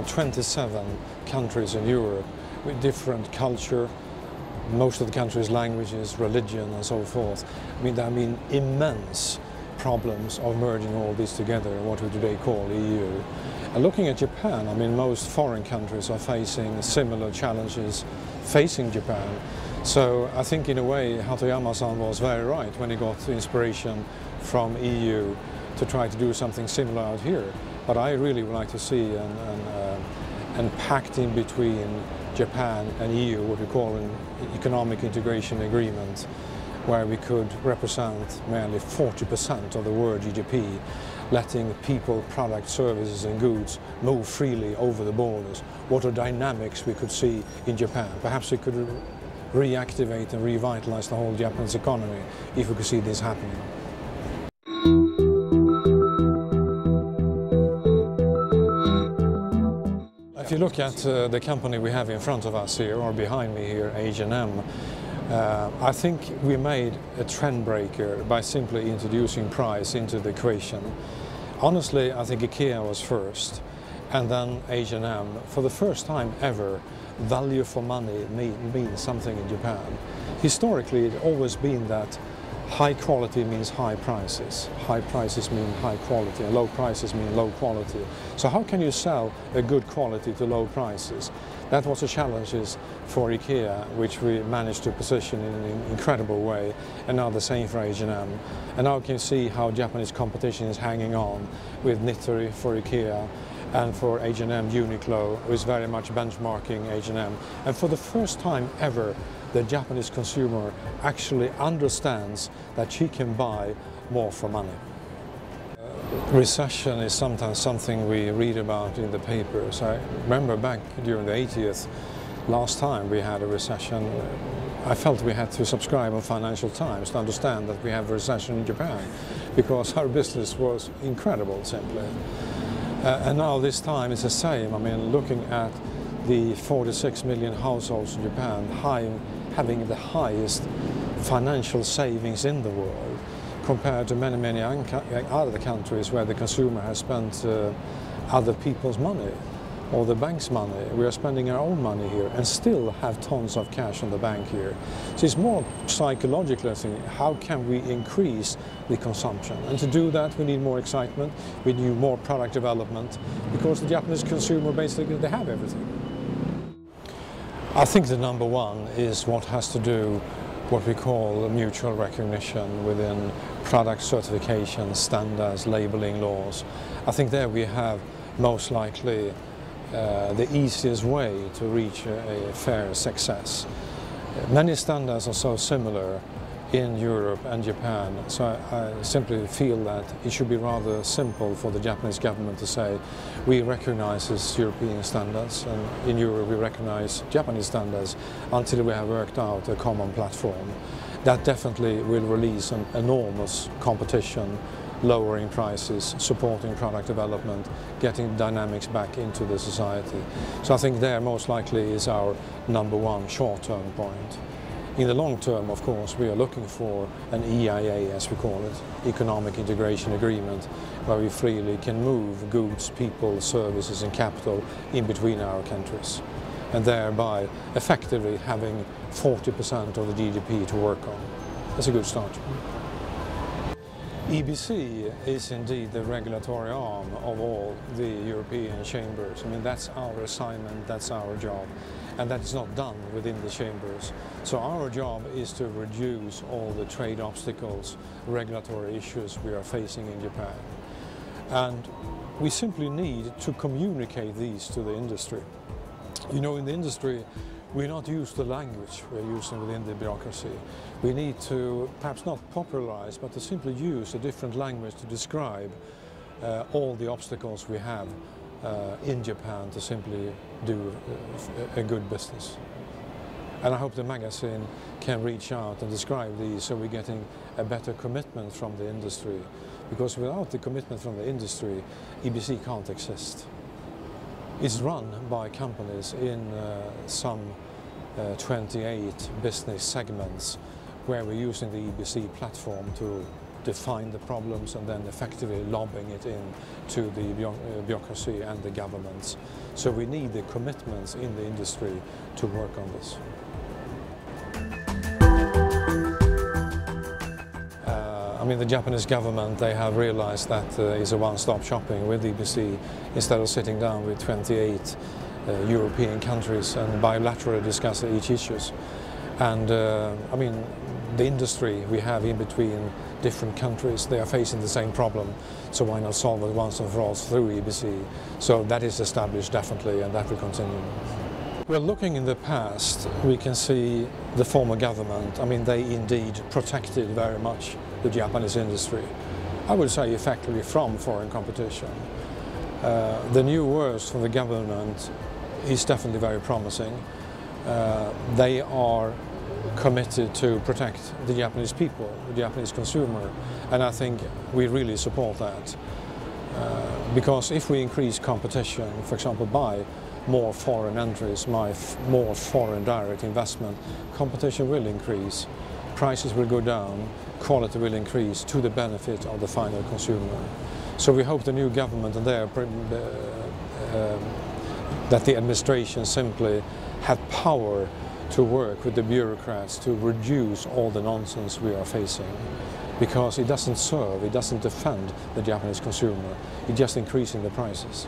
27 countries in Europe with different culture, most of the countries' languages, religion and so forth. I mean, there have been immense problems of merging all this together in what we today call EU. And looking at Japan, I mean, most foreign countries are facing similar challenges facing Japan. So I think in a way Hatoyama-san was very right when he got inspiration from EU to try to do something similar out here. But I really would like to see an pact in between Japan and EU, what we call an economic integration agreement, where we could represent merely 40% of the world GDP, letting people, products, services and goods move freely over the borders. What are dynamics we could see in Japan? Perhaps we could reactivate and revitalize the whole Japanese economy if we could see this happening. If you look at the company we have in front of us here, or behind me here, H&M, I think we made a trend breaker by simply introducing price into the equation. Honestly, I think IKEA was first, and then H&M. For the first time ever, value for money means something in Japan. Historically, it's always been that high quality means high prices. High prices mean high quality, and low prices mean low quality. So how can you sell a good quality to low prices? That was a challenge for IKEA, which we managed to position in an incredible way, and now the same for H&M. And now you can see how Japanese competition is hanging on with Nitori for IKEA, and for H&M Uniqlo, who is very much benchmarking H&M. And for the first time ever, the Japanese consumer actually understands that she can buy more for money. Recession is sometimes something we read about in the papers. I remember back during the 80th, last time we had a recession, I felt we had to subscribe on Financial Times to understand that we have a recession in Japan, because our business was incredible, simply. And now this time it's the same. I mean, looking at the 46 million households in Japan having the highest financial savings in the world, compared to many other countries where the consumer has spent other people's money or the bank's money. We are spending our own money here and still have tons of cash on the bank here. So it's more psychological, I think. How can we increase the consumption? And to do that, we need more excitement, we need more product development, because the Japanese consumer basically, they have everything. I think the number one is what has to do what we call mutual recognition within product certification, standards, labeling laws. I think there we have most likely the easiest way to reach a fair success. Many standards are so similar in Europe and Japan, so I simply feel that it should be rather simple for the Japanese government to say we recognize these European standards, and in Europe we recognize Japanese standards, until we have worked out a common platform. That definitely will release an enormous competition, lowering prices, supporting product development, getting dynamics back into the society. So I think there most likely is our number one short-term point. In the long term, of course, we are looking for an EIA, as we call it, Economic Integration Agreement, where we freely can move goods, people, services and capital in between our countries, and thereby effectively having 40% of the GDP to work on. That's a good start. EURObiZ is indeed the regulatory arm of all the European chambers. I mean, that's our assignment, that's our job, and that is not done within the chambers. So our job is to reduce all the trade obstacles, regulatory issues we are facing in Japan. And we simply need to communicate these to the industry. You know, in the industry, we're not used to the language we're using within the bureaucracy. We need to, perhaps not popularize, but to simply use a different language to describe all the obstacles we have in Japan to simply do a good business. And I hope the magazine can reach out and describe these, so we're getting a better commitment from the industry. Because without the commitment from the industry, EURObiZ can't exist. It's run by companies in some 28 business segments, where we're using the EURObiZ platform to define the problems and then effectively lobbying it in to the bureaucracy and the governments. So we need the commitments in the industry to work on this. I mean, the Japanese government, they have realized that it's a one-stop shopping with EURObiZ instead of sitting down with 28 European countries and bilaterally discuss each issues. And I mean, the industry we have in between different countries, they are facing the same problem, so why not solve it once and for all through EURObiZ? So that is established definitely, and that will continue. Well, looking in the past, we can see the former government, I mean, they indeed protected very much the Japanese industry, I would say effectively from foreign competition. The new words from the government is definitely very promising. They are committed to protect the Japanese people, the Japanese consumer, and I think we really support that. Because if we increase competition, for example, by more foreign entries, more foreign direct investment, competition will increase, prices will go down, quality will increase to the benefit of the final consumer. So we hope the new government and that the administration simply have power to work with the bureaucrats to reduce all the nonsense we are facing, because it doesn't serve, it doesn't defend the Japanese consumer, it's just increasing the prices.